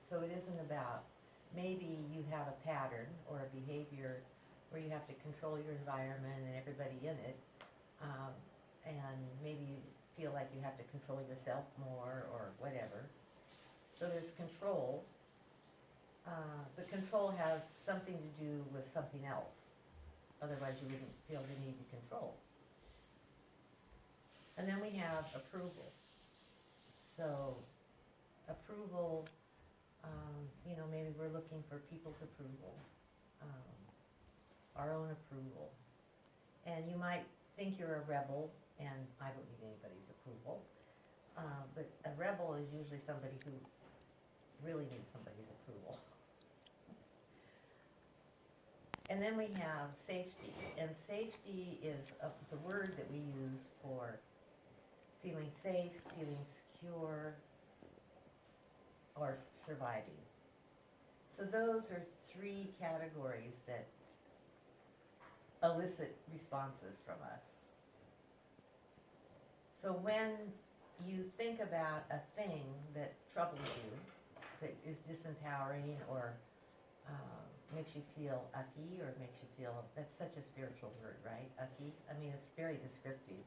So it isn't about, maybe you have a pattern or a behavior where you have to control your environment and everybody in it, and maybe you feel like you have to control yourself more or whatever. So there's control, but control has something to do with something else. Otherwise you wouldn't feel the need to control. And then we have approval. So approval, maybe we're looking for people's approval, our own approval. And you might think you're a rebel, and I don't need anybody's approval, but a rebel is usually somebody who really needs somebody's approval. And then we have safety, and safety is the word that we use for feeling safe, feeling secure, or surviving. So those are three categories that elicit responses from us. So when you think about a thing that troubles you, that is disempowering or makes you feel ucky or makes you feel, that's such a spiritual word, right? Ucky. I mean, it's very descriptive.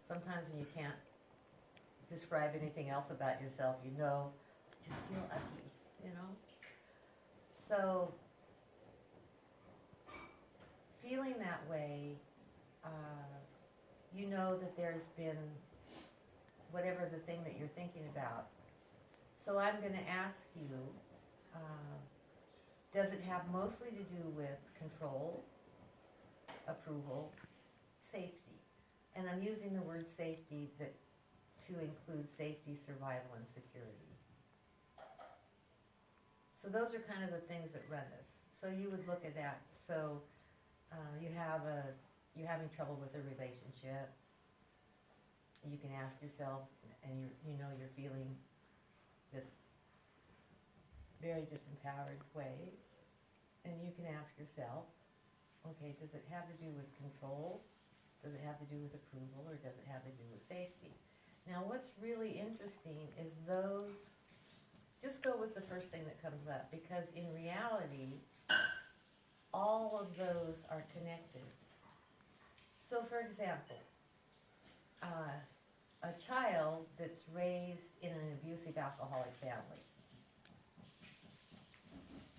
Sometimes when you can't describe anything else about yourself, just feel ucky, So feeling that way, you know that there's been whatever the thing that you're thinking about. So I'm going to ask you, does it have mostly to do with control, approval, safety? And I'm using the word safety to include safety, survival, and security. So those are kind of the things that run this. So you would look at that. So you're having trouble with a relationship. You can ask yourself, and you're feeling this very disempowered way, and you can ask yourself, okay, does it have to do with control? Does it have to do with approval, or does it have to do with safety? Now what's really interesting is just go with the first thing that comes up, because in reality, all of those are connected. So for example, a child that's raised in an abusive alcoholic family,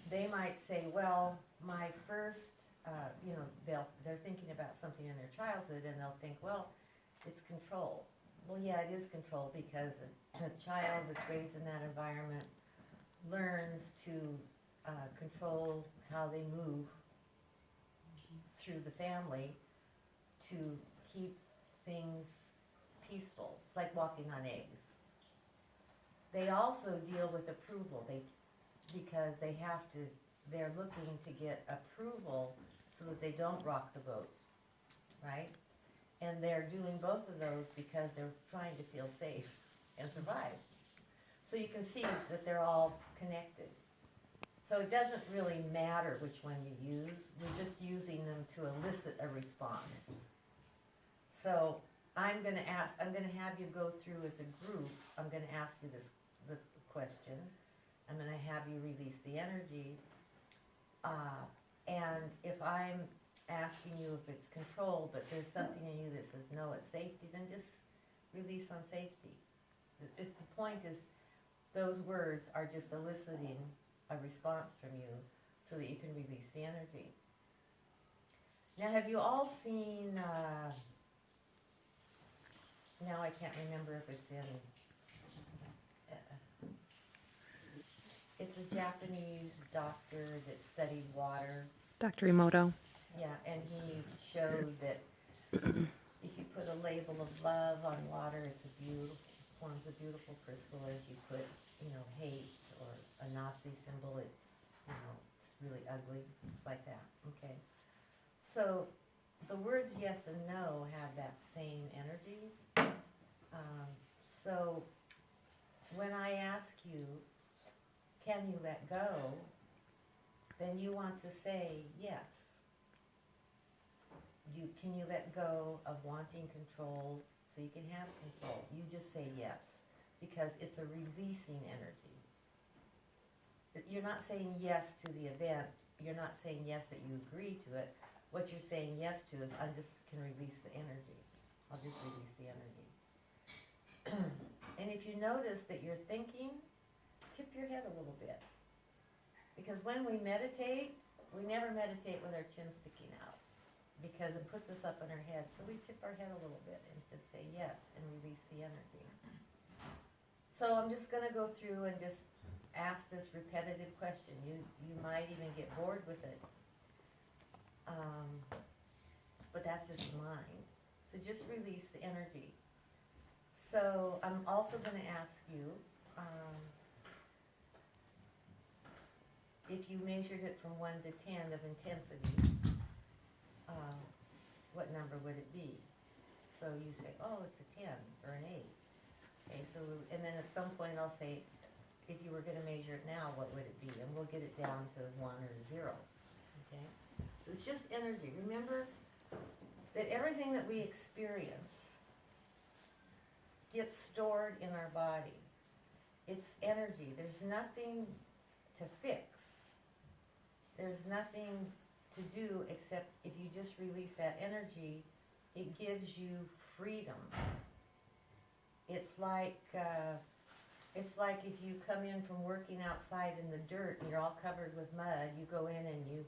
they might say, well, my first, they're thinking about something in their childhood, and they'll think, well, it's control. Well, yeah, it is control, because a child that's raised in that environment learns to control how they move through the family to keep things peaceful. It's like walking on eggs. They also deal with approval, because they're looking to get approval so that they don't rock the boat, right? And they're doing both of those because they're trying to feel safe and survive. So you can see that they're all connected. So it doesn't really matter which one you use. We're just using them to elicit a response. So I'm going to have you go through as a group. I'm going to ask you the question. I'm going to have you release the energy. And if I'm asking you if it's control, but there's something in you that says, no, it's safety, then just release on safety. The point is, those words are just eliciting a response from you so that you can release the energy. Now, have you all seen, now I can't remember if it's in, it's a Japanese doctor that studied water. Dr. Emoto. Yeah, and he showed that if you put a label of love on water, forms a beautiful crystal. If you put, hate or a Nazi symbol, it's really ugly. It's like that, okay? So the words yes and no have that same energy. So when I ask you, can you let go, then you want to say yes. Can you let go of wanting control so you can have control? You just say yes, because it's a releasing energy. you're not saying yes to the event. You're not saying yes that you agree to it. What you're saying yes to is, I just can release the energy. I'll just release the energy. And if you notice that you're thinking, tip your head a little bit. Because when we meditate, we never meditate with our chin sticking out, because it puts us up in our head. So we tip our head a little bit and just say yes and release the energy. So I'm just going to go through and just ask this repetitive question. You might even get bored with it. But that's just mine. So just release the energy. So I'm also going to ask you, if you measured it from 1 to 10 of intensity, what number would it be? So you say, oh, it's a 10 or an 8. Okay, so, and then at some point I'll say, if you were going to measure it now, what would it be? And we'll get it down to 1 or 0. Okay? So it's just energy. Remember that everything that we experience gets stored in our body. It's energy. There's nothing to fix. There's nothing to do except if you just release that energy, it gives you freedom. It's like if you come in from working outside in the dirt and you're all covered with mud, you go in and you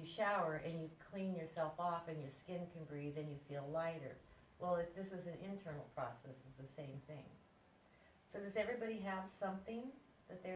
shower and you clean yourself off and your skin can breathe and you feel lighter. Well, if this is an internal process, it's the same thing. So does everybody have something that they're